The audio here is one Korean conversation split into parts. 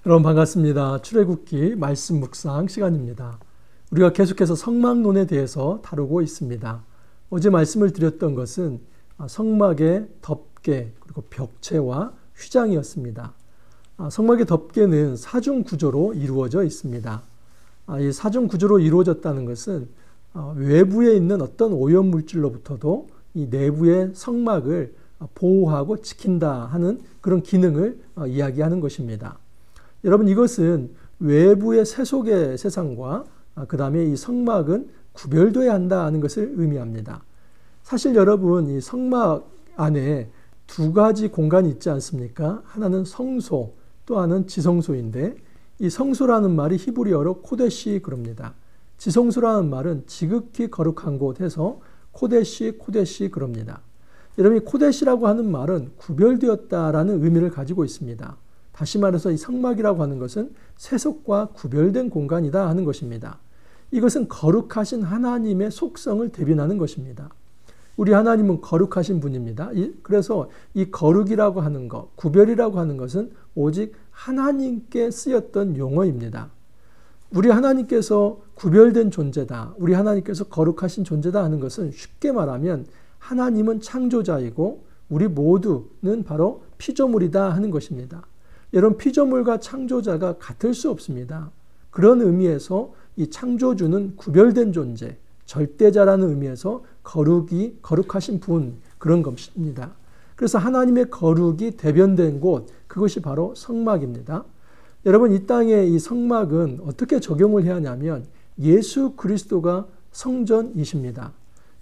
여러분 반갑습니다. 출애굽기 말씀 묵상 시간입니다. 우리가 계속해서 성막론에 대해서 다루고 있습니다. 어제 말씀을 드렸던 것은 성막의 덮개 그리고 벽체와 휘장이었습니다. 성막의 덮개는 사중 구조로 이루어져 있습니다. 이 사중 구조로 이루어졌다는 것은 외부에 있는 어떤 오염물질로부터도 이 내부의 성막을 보호하고 지킨다 하는 그런 기능을 이야기하는 것입니다. 여러분, 이것은 외부의 세속의 세상과 그 다음에 이 성막은 구별되어야 한다는 것을 의미합니다. 사실 여러분, 이 성막 안에 두 가지 공간이 있지 않습니까? 하나는 성소, 또 하나는 지성소인데, 이 성소라는 말이 히브리어로 코데시 그럽니다. 지성소라는 말은 지극히 거룩한 곳에서 코데시 그럽니다. 여러분, 이 코데시라고 하는 말은 구별되었다라는 의미를 가지고 있습니다. 다시 말해서 이 성막이라고 하는 것은 세속과 구별된 공간이다 하는 것입니다. 이것은 거룩하신 하나님의 속성을 대변하는 것입니다. 우리 하나님은 거룩하신 분입니다. 그래서 이 거룩이라고 하는 것, 구별이라고 하는 것은 오직 하나님께 쓰였던 용어입니다. 우리 하나님께서 구별된 존재다, 우리 하나님께서 거룩하신 존재다 하는 것은 쉽게 말하면 하나님은 창조자이고 우리 모두는 바로 피조물이다 하는 것입니다. 여러분, 피조물과 창조자가 같을 수 없습니다. 그런 의미에서 이 창조주는 구별된 존재, 절대자라는 의미에서 거룩하신 분, 그런 것입니다. 그래서 하나님의 거룩이 대변된 곳, 그것이 바로 성막입니다. 여러분, 이 땅에 이 성막은 어떻게 적용을 해야 하냐면 예수 그리스도가 성전이십니다.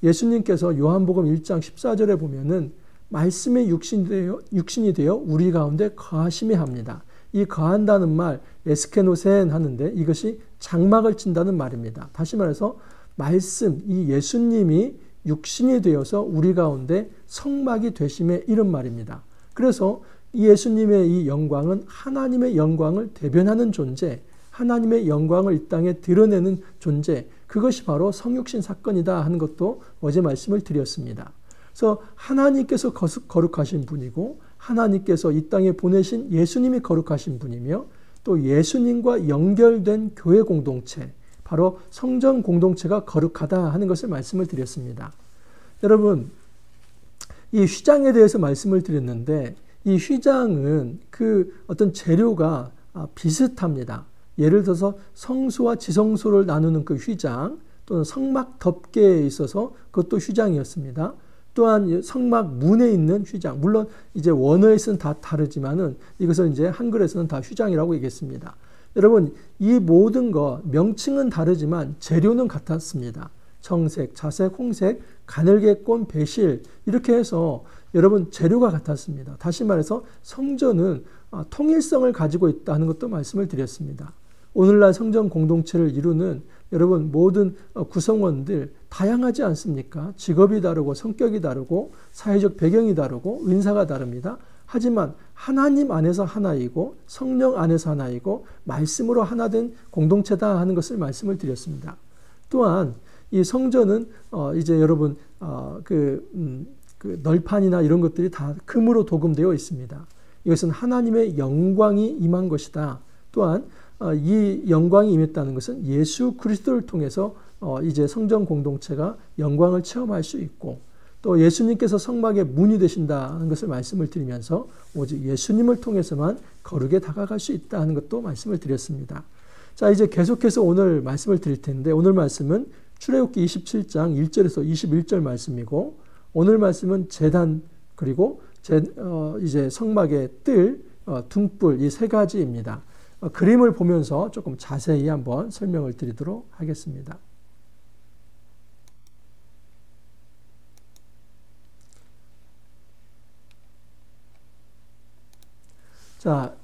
예수님께서 요한복음 1장 14절에 보면은 말씀의 육신이 되어 우리 가운데 거하심에 합니다. 이 거한다는 말 에스케노센 하는데 이것이 장막을 친다는 말입니다. 다시 말해서 말씀, 이 예수님이 육신이 되어서 우리 가운데 성막이 되심에 이른 말입니다. 그래서 이 예수님의 이 영광은 하나님의 영광을 대변하는 존재, 하나님의 영광을 이 땅에 드러내는 존재, 그것이 바로 성육신 사건이다 하는 것도 어제 말씀을 드렸습니다. 그래서 하나님께서 거룩하신 분이고 하나님께서 이 땅에 보내신 예수님이 거룩하신 분이며 또 예수님과 연결된 교회 공동체, 바로 성전 공동체가 거룩하다 하는 것을 말씀을 드렸습니다. 여러분, 이 휘장에 대해서 말씀을 드렸는데 이 휘장은 그 어떤 재료가 비슷합니다. 예를 들어서 성소와 지성소를 나누는 그 휘장, 또는 성막 덮개에 있어서 그것도 휘장이었습니다. 또한 성막 문에 있는 휘장, 물론 이제 원어에서는 다 다르지만은 이것을 이제 한글에서는 다 휘장이라고 얘기했습니다. 여러분, 이 모든 것 명칭은 다르지만 재료는 같았습니다. 청색, 자색, 홍색, 가늘게꼰, 배실, 이렇게 해서 여러분 재료가 같았습니다. 다시 말해서 성전은 통일성을 가지고 있다는 것도 말씀을 드렸습니다. 오늘날 성전 공동체를 이루는 여러분 모든 구성원들 다양하지 않습니까? 직업이 다르고 성격이 다르고 사회적 배경이 다르고 은사가 다릅니다. 하지만 하나님 안에서 하나이고 성령 안에서 하나이고 말씀으로 하나 된 공동체다 하는 것을 말씀을 드렸습니다. 또한 이 성전은 이제 여러분 그 널판이나 이런 것들이 다 금으로 도금되어 있습니다. 이것은 하나님의 영광이 임한 것이다. 또한 이 영광이 임했다는 것은 예수 그리스도를 통해서 이제 성전 공동체가 영광을 체험할 수 있고 또 예수님께서 성막의 문이 되신다는 것을 말씀을 드리면서 오직 예수님을 통해서만 거룩에 다가갈 수 있다는 것도 말씀을 드렸습니다. 자, 이제 계속해서 오늘 말씀을 드릴 텐데 오늘 말씀은 출애굽기 27장 1절에서 21절 말씀이고 오늘 말씀은 제단 그리고 이제 성막의 뜰, 등불 이 세 가지입니다. 그림을 보면서 조금 자세히 한번 설명을 드리도록 하겠습니다. 자,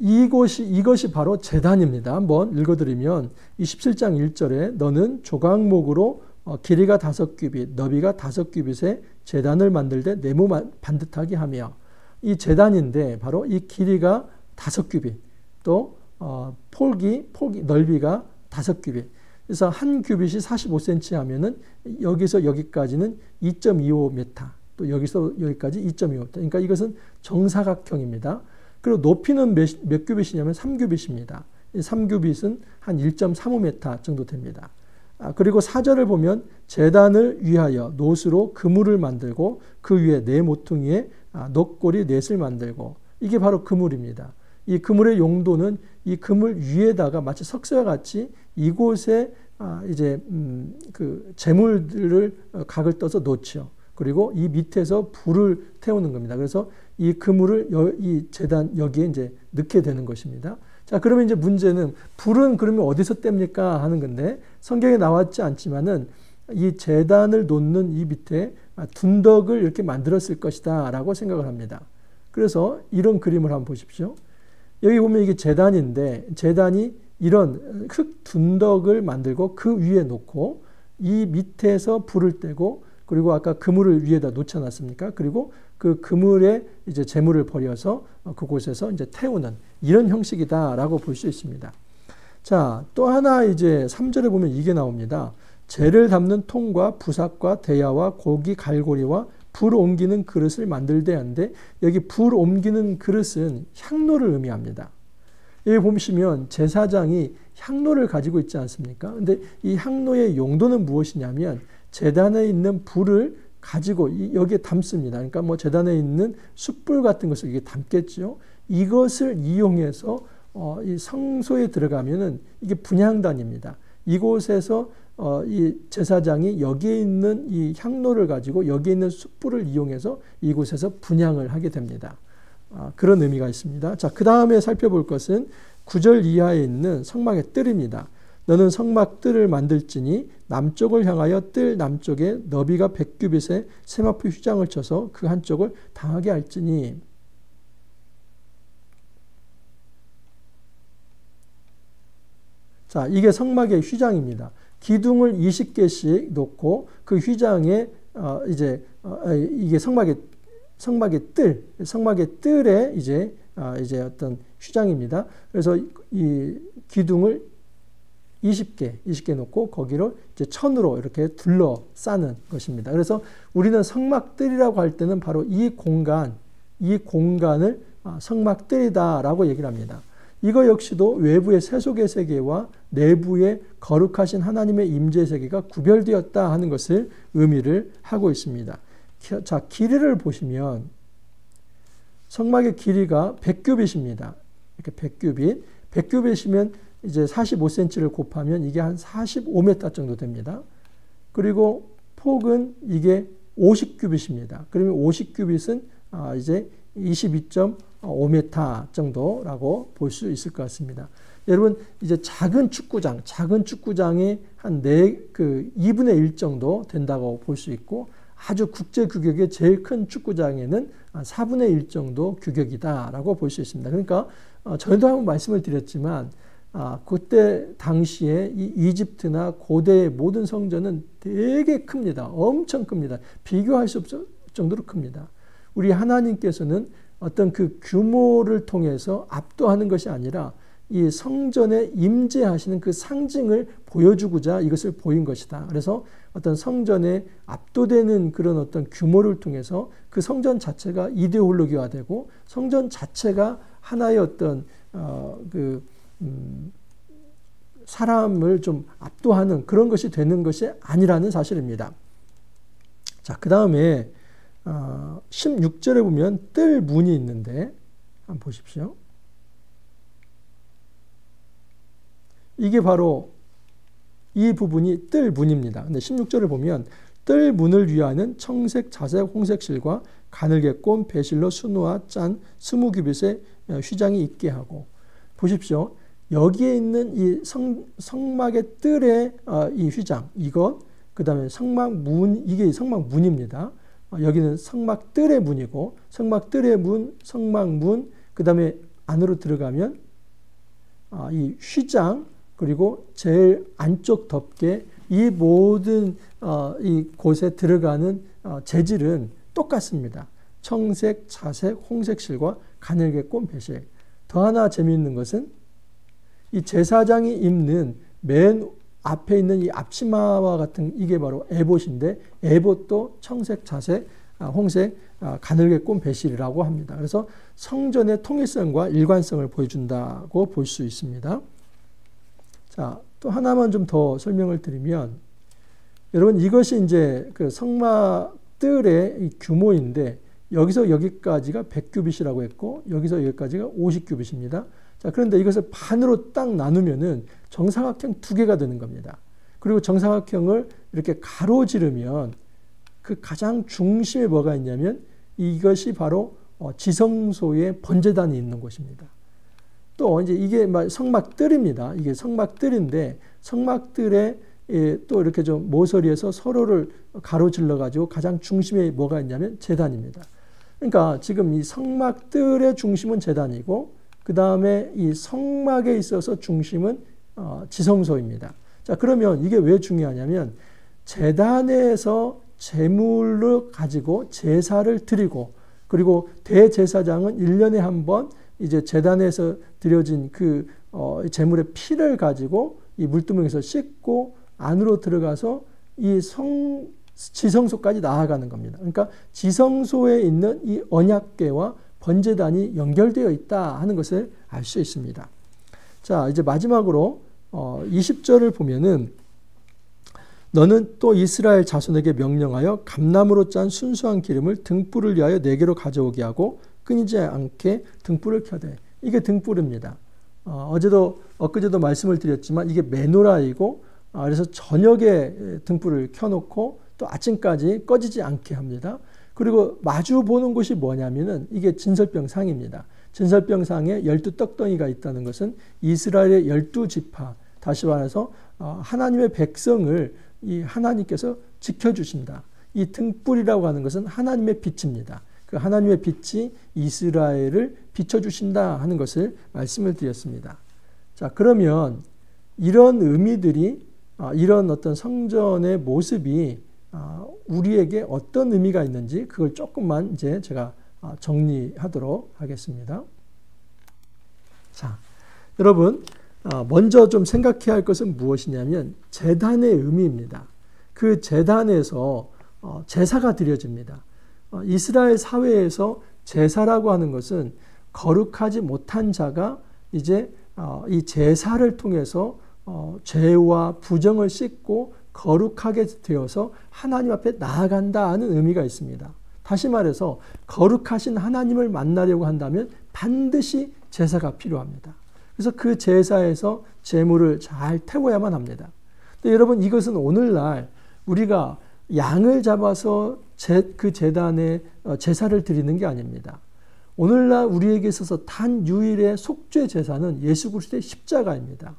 이것이 바로 제단입니다. 한번 읽어드리면 27장 1절에 너는 조각목으로 길이가 5규빗, 너비가 5규빗의 제단을 만들되 네모 반듯하게 하며 이 제단인데 바로 이 길이가 5규빗, 또 폭이 넓이가 5규빗. 그래서 한 규빗이 45cm 하면은 여기서 여기까지는 2.25m, 또 여기서 여기까지 2.25m. 그러니까 이것은 정사각형입니다. 그리고 높이는 몇 규빗이냐면 3규빗입니다. 이 3규빗은 한 1.35m 정도 됩니다. 그리고 4절을 보면 제단을 위하여 놋으로 그물을 만들고 그 위에 네 모퉁이에 놋골이 넷을 만들고, 이게 바로 그물입니다. 이 그물의 용도는 이 그물 위에다가 마치 석쇠와 같이 이곳에 이제 그 재물들을 각을 떠서 놓죠. 그리고 이 밑에서 불을 태우는 겁니다. 그래서 이 그물을 이 제단 여기에 이제 넣게 되는 것입니다. 자, 그러면 이제 문제는 불은 그러면 어디서 뗍니까 하는 건데, 성경에 나왔지 않지만은 이 제단을 놓는 이 밑에 둔덕을 이렇게 만들었을 것이다 라고 생각을 합니다. 그래서 이런 그림을 한번 보십시오. 여기 보면 이게 제단인데, 제단이 이런 흙 둔덕을 만들고 그 위에 놓고 이 밑에서 불을 떼고, 그리고 아까 그물을 위에다 놓지 않았습니까? 그리고 그 그물에 이제 재물을 버려서 그곳에서 이제 태우는 이런 형식이다라고 볼 수 있습니다. 자, 또 하나 이제 3절에 보면 이게 나옵니다. 재를 담는 통과 부삭과 대야와 고기 갈고리와 불 옮기는 그릇을 만들되 하는데, 여기 불 옮기는 그릇은 향로를 의미합니다. 여기 보시면 제사장이 향로를 가지고 있지 않습니까? 근데 이 향로의 용도는 무엇이냐면 제단에 있는 불을 가지고 여기에 담습니다. 그러니까 뭐 제단에 있는 숯불 같은 것을 이게 담겠죠. 이것을 이용해서 이 성소에 들어가면은 이게 분향단입니다. 이곳에서 이 제사장이 여기에 있는 이 향로를 가지고 여기에 있는 숯불을 이용해서 이곳에서 분향을 하게 됩니다. 그런 의미가 있습니다. 자, 그 다음에 살펴볼 것은 9절 이하에 있는 성막의 뜰입니다. 너는 성막 뜰을 만들지니 남쪽을 향하여 뜰 남쪽에 너비가 100규빗의 세마포 휘장을 쳐서 그 한쪽을 당하게 할지니. 자, 이게 성막의 휘장입니다. 기둥을 20개씩 놓고 그 휘장에 이게 성막의 뜰에 이제 어떤 휘장입니다. 그래서 이 기둥을 20개 놓고 거기를 이제 천으로 이렇게 둘러싸는 것입니다. 그래서 우리는 성막뜰이라고 할 때는 바로 이 공간을 성막뜰이다라고 얘기를 합니다. 이거 역시도 외부의 세속의 세계와 내부의 거룩하신 하나님의 임재 세계가 구별되었다 하는 것을 의미를 하고 있습니다. 자, 길이를 보시면 성막의 길이가 100규빗입니다. 이렇게 100규빗. 100규빗이면 이제 45cm를 곱하면 이게 한 45m 정도 됩니다. 그리고 폭은 이게 50규빗입니다. 그러면 50규빗은 이제 22.5m 정도라고 볼 수 있을 것 같습니다. 여러분, 이제 작은 축구장이 한 2분의 1 정도 된다고 볼 수 있고, 아주 국제 규격의 제일 큰 축구장에는 4분의 1 정도 규격이다라고 볼 수 있습니다. 그러니까 전에도 한번 말씀을 드렸지만 그때 당시에 이 이집트나 고대의 모든 성전은 되게 큽니다. 엄청 큽니다. 비교할 수 없을 정도로 큽니다. 우리 하나님께서는 어떤 그 규모를 통해서 압도하는 것이 아니라 이 성전에 임재하시는 그 상징을 보여주고자 이것을 보인 것이다. 그래서 어떤 성전에 압도되는 그런 어떤 규모를 통해서 그 성전 자체가 이데올로기화되고 성전 자체가 하나의 어떤 사람을 좀 압도하는 그런 것이 되는 것이 아니라는 사실입니다. 자, 그 다음에 16절에 보면 뜰 문이 있는데 한번 보십시오. 이게 바로 이 부분이 뜰 문입니다. 근데 16절을 보면 뜰 문을 위하는 청색, 자색, 홍색 실과 가늘게 꼰 배실로 수누와 짠 20규빗의 휘장이 있게 하고, 보십시오. 여기에 있는 이 성막의 뜰의 이 휘장, 이것, 그 다음에 성막 문, 이게 성막 문입니다. 여기는 성막 뜰의 문이고, 성막 뜰의 문, 성막 문, 그 다음에 안으로 들어가면 이 휘장, 그리고 제일 안쪽 덮개, 이 모든 이 곳에 들어가는 재질은 똑같습니다. 청색, 자색, 홍색 실과 가늘게 꼰 배실. 더 하나 재미있는 것은 이 제사장이 입는 맨 앞에 있는 이 앞치마와 같은 이게 바로 에봇인데, 에봇도 청색, 자색, 홍색 가늘게 꼰 배실이라고 합니다. 그래서 성전의 통일성과 일관성을 보여준다고 볼 수 있습니다. 자, 또 하나만 좀 더 설명을 드리면, 여러분 이것이 이제 그 성막들의 규모인데, 여기서 여기까지가 100규빗이라고 했고 여기서 여기까지가 50규빗입니다. 자, 그런데 이것을 반으로 딱 나누면은 정사각형 2개가 되는 겁니다. 그리고 정사각형을 이렇게 가로지르면 그 가장 중심에 뭐가 있냐면 이것이 바로 지성소의 번제단이 있는 곳입니다. 또 이제 이게 성막들입니다. 이게 성막들인데 성막들에 또 이렇게 좀 모서리에서 서로를 가로질러 가지고 가장 중심에 뭐가 있냐면 제단입니다. 그러니까 지금 이 성막들의 중심은 제단이고 그 다음에 이 성막에 있어서 중심은 지성소입니다. 자, 그러면 이게 왜 중요하냐면 제단에서 제물을 가지고 제사를 드리고, 그리고 대제사장은 1년에 한 번 이제 제단에서 드려진 그 제물의 피를 가지고 이 물두멍에서 씻고 안으로 들어가서 이 지성소까지 나아가는 겁니다. 그러니까 지성소에 있는 이 언약궤와 번제단이 연결되어 있다 하는 것을 알 수 있습니다. 자, 이제 마지막으로 20절을 보면은 너는 또 이스라엘 자손에게 명령하여 감나무로 짠 순수한 기름을 등불을 위하여 내게로 가져오게 하고 끊이지 않게 등불을 켜되. 이게 등불입니다. 엊그제도 말씀을 드렸지만 이게 메노라이고, 그래서 저녁에 등불을 켜놓고 또 아침까지 꺼지지 않게 합니다. 그리고 마주 보는 곳이 뭐냐면은 이게 진설병상입니다. 진설병상에 12떡덩이가 있다는 것은 이스라엘의 12지파, 다시 말해서 하나님의 백성을 이 하나님께서 지켜주신다. 이 등불이라고 하는 것은 하나님의 빛입니다. 그 하나님의 빛이 이스라엘을 비춰주신다 하는 것을 말씀을 드렸습니다. 자, 그러면 이런 의미들이, 이런 어떤 성전의 모습이 우리에게 어떤 의미가 있는지 그걸 조금만 이제 제가 정리하도록 하겠습니다. 자, 여러분, 먼저 좀 생각해야 할 것은 무엇이냐면 제단의 의미입니다. 그 제단에서 제사가 드려집니다. 이스라엘 사회에서 제사라고 하는 것은 거룩하지 못한 자가 이제 이 제사를 통해서 죄와 부정을 씻고 거룩하게 되어서 하나님 앞에 나아간다 하는 의미가 있습니다. 다시 말해서 거룩하신 하나님을 만나려고 한다면 반드시 제사가 필요합니다. 그래서 그 제사에서 제물을 잘 태워야만 합니다. 근데 여러분, 이것은 오늘날 우리가 양을 잡아서 그 제단에 제사를 드리는 게 아닙니다. 오늘날 우리에게 있어서 단 유일의 속죄 제사는 예수 그리스도의 십자가입니다.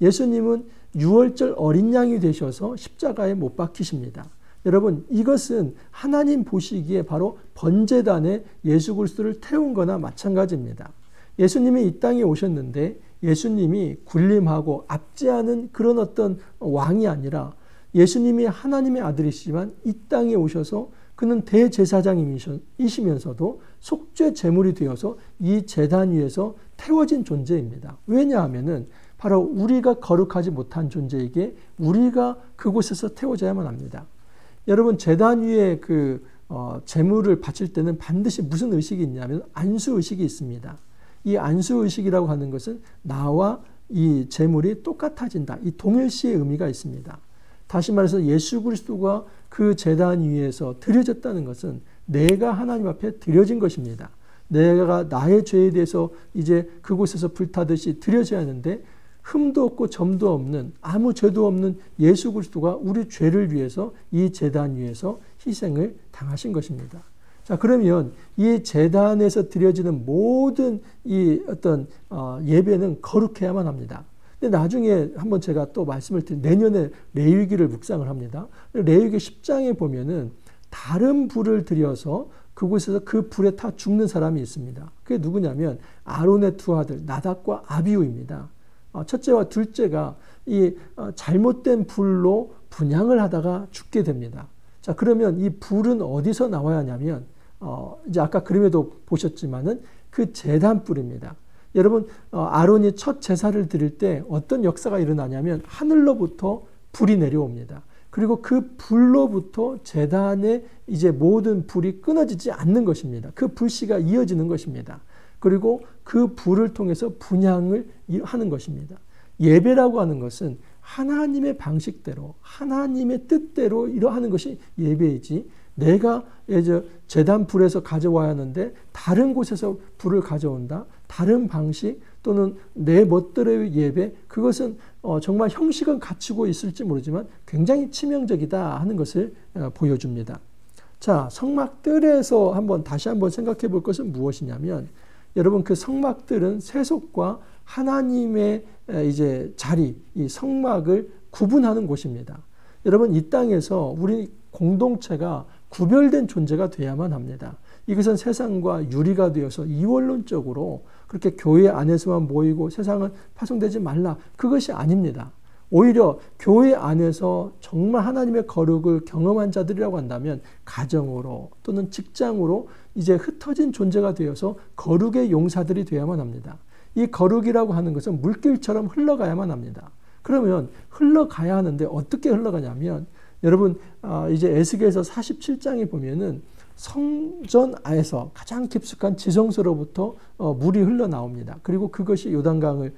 예수님은 유월절 어린 양이 되셔서 십자가에 못 박히십니다. 여러분, 이것은 하나님 보시기에 바로 번제단에 예수 그리스도를 태운 거나 마찬가지입니다. 예수님이 이 땅에 오셨는데 예수님이 군림하고 압제하는 그런 어떤 왕이 아니라 예수님이 하나님의 아들이시지만 이 땅에 오셔서 그는 대제사장이시면서도 속죄 제물이 되어서 이 제단 위에서 태워진 존재입니다. 왜냐하면은 바로 우리가 거룩하지 못한 존재에게 우리가 그곳에서 태워져야만 합니다. 여러분, 제단 위에 제물을 바칠 때는 반드시 무슨 의식이 있냐면 안수 의식이 있습니다. 이 안수 의식이라고 하는 것은 나와 이 제물이 똑같아진다. 이 동일시의 의미가 있습니다. 다시 말해서 예수 그리스도가 그 제단 위에서 드려졌다는 것은 내가 하나님 앞에 드려진 것입니다. 내가 나의 죄에 대해서 이제 그곳에서 불타듯이 드려져야 하는데 흠도 없고 점도 없는 아무 죄도 없는 예수 그리스도가 우리 죄를 위해서 이 제단 위에서 희생을 당하신 것입니다. 자, 그러면 이 제단에서 드려지는 모든 이 어떤 예배는 거룩해야만 합니다. 근데 나중에 한번 제가 또 말씀을 드린 내년에 레위기를 묵상을 합니다. 레위기 10장에 보면은 다른 불을 들여서 그곳에서 그 불에 타 죽는 사람이 있습니다. 그게 누구냐면 아론의 두 아들 나답과 아비후입니다. 첫째와 둘째가 이 잘못된 불로 분향을 하다가 죽게 됩니다. 자, 그러면 이 불은 어디서 나와야 하냐면 이제 아까 그림에도 보셨지만은 그 제단 불입니다. 여러분, 아론이 첫 제사를 드릴 때 어떤 역사가 일어나냐면 하늘로부터 불이 내려옵니다. 그리고 그 불로부터 제단의 이제 모든 불이 끊어지지 않는 것입니다. 그 불씨가 이어지는 것입니다. 그리고 그 불을 통해서 분향을 하는 것입니다. 예배라고 하는 것은 하나님의 방식대로 하나님의 뜻대로 이러하는 것이 예배이지, 내가 제단 불에서 가져와야 하는데 다른 곳에서 불을 가져온다, 다른 방식 또는 내 멋대로의 예배, 그것은 정말 형식은 갖추고 있을지 모르지만 굉장히 치명적이다 하는 것을 보여줍니다. 자, 성막들에서 다시 한번 생각해 볼 것은 무엇이냐면, 여러분, 그 성막들은 세속과 하나님의 이제 자리, 이 성막을 구분하는 곳입니다. 여러분, 이 땅에서 우리 공동체가 구별된 존재가 돼야만 합니다. 이것은 세상과 유리가 되어서 이원론적으로 그렇게 교회 안에서만 모이고 세상은 파송되지 말라, 그것이 아닙니다. 오히려 교회 안에서 정말 하나님의 거룩을 경험한 자들이라고 한다면 가정으로 또는 직장으로 이제 흩어진 존재가 되어서 거룩의 용사들이 되어야만 합니다. 이 거룩이라고 하는 것은 물길처럼 흘러가야만 합니다. 그러면 흘러가야 하는데 어떻게 흘러가냐면, 여러분, 이제 에스겔서 47장에 보면은 성전 안에서 가장 깊숙한 지성소로부터 물이 흘러나옵니다. 그리고 그것이 요단강을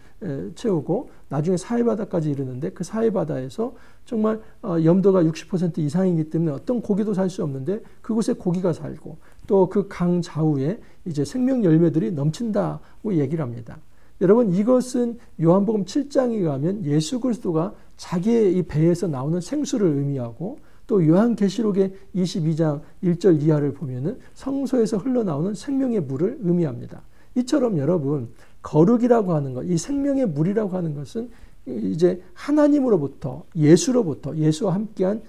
채우고 나중에 사해바다까지 이르는데, 그 사해바다에서 정말 염도가 60% 이상이기 때문에 어떤 고기도 살 수 없는데 그곳에 고기가 살고, 또 그 강 좌우에 이제 생명 열매들이 넘친다고 얘기를 합니다. 여러분, 이것은 요한복음 7장에 가면 예수 그리스도가 자기의 이 배에서 나오는 생수를 의미하고, 또 요한계시록의 22장 1절 이하를 보면은 성소에서 흘러나오는 생명의 물을 의미합니다. 이처럼 여러분, 거룩이라고 하는 것, 이 생명의 물이라고 하는 것은 이제 하나님으로부터, 예수로부터, 예수와 함께한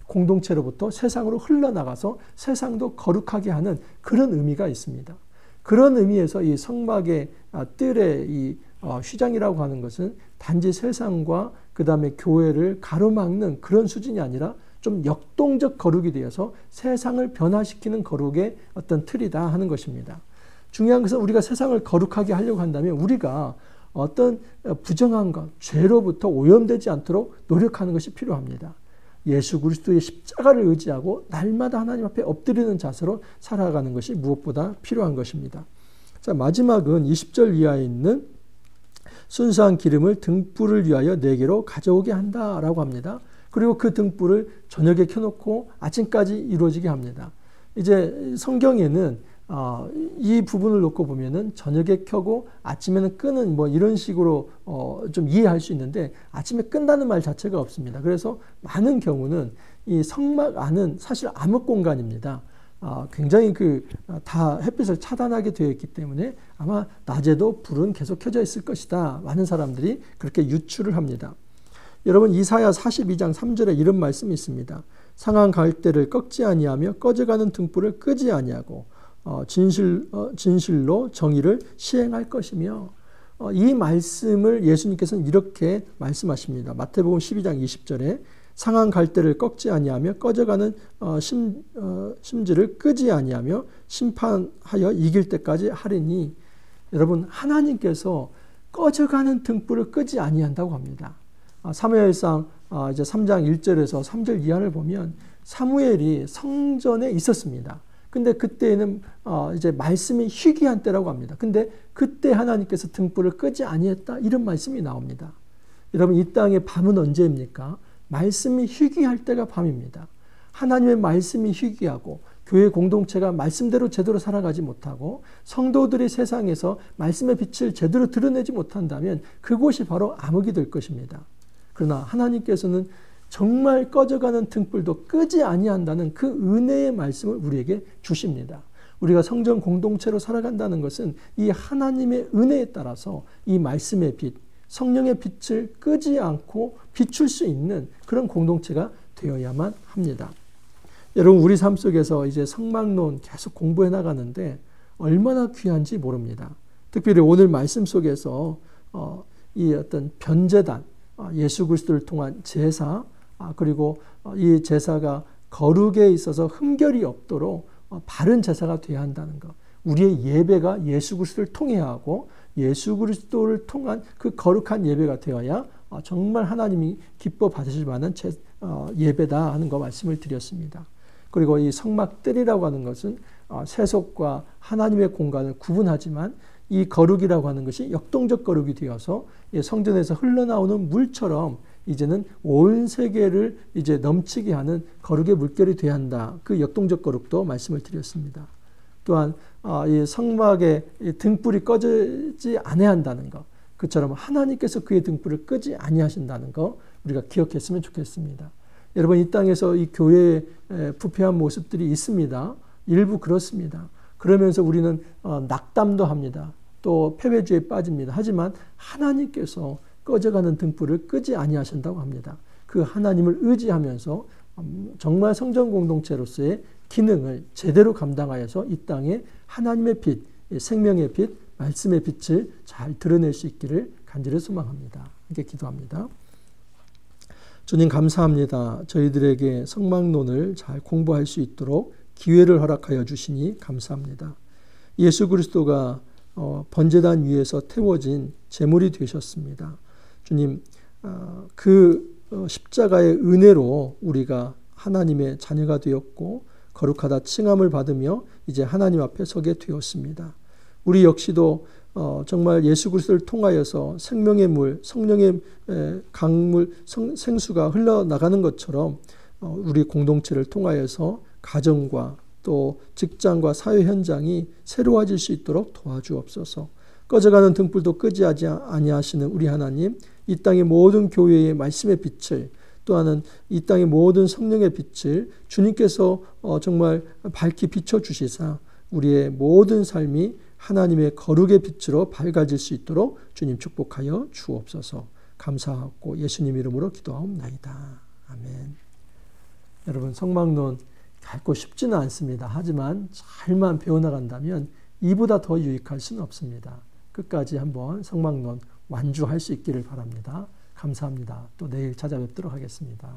공동체로부터 세상으로 흘러나가서 세상도 거룩하게 하는 그런 의미가 있습니다. 그런 의미에서 이 성막의 뜰의 이 휘장이라고 하는 것은 단지 세상과 그 다음에 교회를 가로막는 그런 수준이 아니라 좀 역동적 거룩이 되어서 세상을 변화시키는 거룩의 어떤 틀이다 하는 것입니다. 중요한 것은 우리가 세상을 거룩하게 하려고 한다면 우리가 어떤 부정한 것, 죄로부터 오염되지 않도록 노력하는 것이 필요합니다. 예수 그리스도의 십자가를 의지하고 날마다 하나님 앞에 엎드리는 자세로 살아가는 것이 무엇보다 필요한 것입니다. 자, 마지막은 20절 이하에 있는 순수한 기름을 등불을 위하여 내게로 가져오게 한다라고 합니다. 그리고 그 등불을 저녁에 켜놓고 아침까지 이루어지게 합니다. 이제 성경에는 이 부분을 놓고 보면은 저녁에 켜고 아침에는 끄는 이런 식으로 좀 이해할 수 있는데, 아침에 끈다는 말 자체가 없습니다. 그래서 많은 경우는 이 성막 안은 사실 암흑 공간입니다. 굉장히 다 햇빛을 차단하게 되어 있기 때문에 아마 낮에도 불은 계속 켜져 있을 것이다. 많은 사람들이 그렇게 유추를 합니다. 여러분, 이사야 42장 3절에 이런 말씀이 있습니다. 상한 갈대를 꺾지 아니하며 꺼져가는 등불을 끄지 아니하고 진실로 정의를 시행할 것이며, 이 말씀을 예수님께서는 이렇게 말씀하십니다. 마태복음 12장 20절에 상한 갈대를 꺾지 아니하며 꺼져가는 심지를 끄지 아니하며 심판하여 이길 때까지 하리니, 여러분, 하나님께서 꺼져가는 등불을 끄지 아니한다고 합니다. 사무엘상 이제 3장 1절에서 3절 이하를 보면 사무엘이 성전에 있었습니다. 근데 그때에는 이제 말씀이 희귀한 때라고 합니다. 근데 그때 하나님께서 등불을 끄지 아니했다, 이런 말씀이 나옵니다. 여러분, 이 땅의 밤은 언제입니까? 말씀이 희귀할 때가 밤입니다. 하나님의 말씀이 희귀하고 교회 공동체가 말씀대로 제대로 살아가지 못하고 성도들이 세상에서 말씀의 빛을 제대로 드러내지 못한다면 그곳이 바로 암흑이 될 것입니다. 그러나 하나님께서는 정말 꺼져가는 등불도 끄지 아니한다는 그 은혜의 말씀을 우리에게 주십니다. 우리가 성전 공동체로 살아간다는 것은 이 하나님의 은혜에 따라서 이 말씀의 빛, 성령의 빛을 끄지 않고 비출 수 있는 그런 공동체가 되어야만 합니다. 여러분, 우리 삶 속에서 이제 성막론 계속 공부해 나가는데 얼마나 귀한지 모릅니다. 특별히 오늘 말씀 속에서 이 어떤 변제단, 예수 그리스도를 통한 제사, 그리고 이 제사가 거룩에 있어서 흠결이 없도록 바른 제사가 되어야 한다는 것. 우리의 예배가 예수 그리스도를 통해야 하고 예수 그리스도를 통한 그 거룩한 예배가 되어야 정말 하나님이 기뻐 받으실 만한 예배다 하는 거 말씀을 드렸습니다. 그리고 이 성막들이라고 하는 것은 세속과 하나님의 공간을 구분하지만 이 거룩이라고 하는 것이 역동적 거룩이 되어서 성전에서 흘러나오는 물처럼 이제는 온 세계를 이제 넘치게 하는 거룩의 물결이 되어야 한다. 그 역동적 거룩도 말씀을 드렸습니다. 또한 이 성막의 등불이 꺼지지 아니해야 한다는 것, 그처럼 하나님께서 그의 등불을 끄지 아니하신다는 것 우리가 기억했으면 좋겠습니다. 여러분, 이 땅에서 이 교회의 부패한 모습들이 있습니다. 일부 그렇습니다. 그러면서 우리는 낙담도 합니다. 또 패배주의에 빠집니다. 하지만 하나님께서 꺼져가는 등불을 끄지 아니하신다고 합니다. 그 하나님을 의지하면서 정말 성전 공동체로서의 기능을 제대로 감당하여서 이 땅에 하나님의 빛, 생명의 빛, 말씀의 빛을 잘 드러낼 수 있기를 간절히 소망합니다. 이렇게 기도합니다. 주님, 감사합니다. 저희들에게 성막론을 잘 공부할 수 있도록 기회를 허락하여 주시니 감사합니다. 예수 그리스도가 번제단 위에서 태워진 제물이 되셨습니다. 주님, 그 십자가의 은혜로 우리가 하나님의 자녀가 되었고 거룩하다 칭함을 받으며 이제 하나님 앞에 서게 되었습니다. 우리 역시도 정말 예수 그리스도를 통하여서 생명의 물, 성령의 강물, 생수가 흘러나가는 것처럼 우리 공동체를 통하여서 가정과 또 직장과 사회 현장이 새로워질 수 있도록 도와주옵소서. 꺼져가는 등불도 끄지 아니하시는 우리 하나님, 이 땅의 모든 교회의 말씀의 빛을, 또한은 이 땅의 모든 성령의 빛을 주님께서 정말 밝히 비춰주시사 우리의 모든 삶이 하나님의 거룩의 빛으로 밝아질 수 있도록 주님 축복하여 주옵소서. 감사하고 예수님 이름으로 기도하옵나이다. 아멘. 여러분, 성막론 결코 쉽지는 않습니다. 하지만 잘만 배워나간다면 이보다 더 유익할 수는 없습니다. 끝까지 한번 성막론 완주할 수 있기를 바랍니다. 감사합니다. 또 내일 찾아뵙도록 하겠습니다.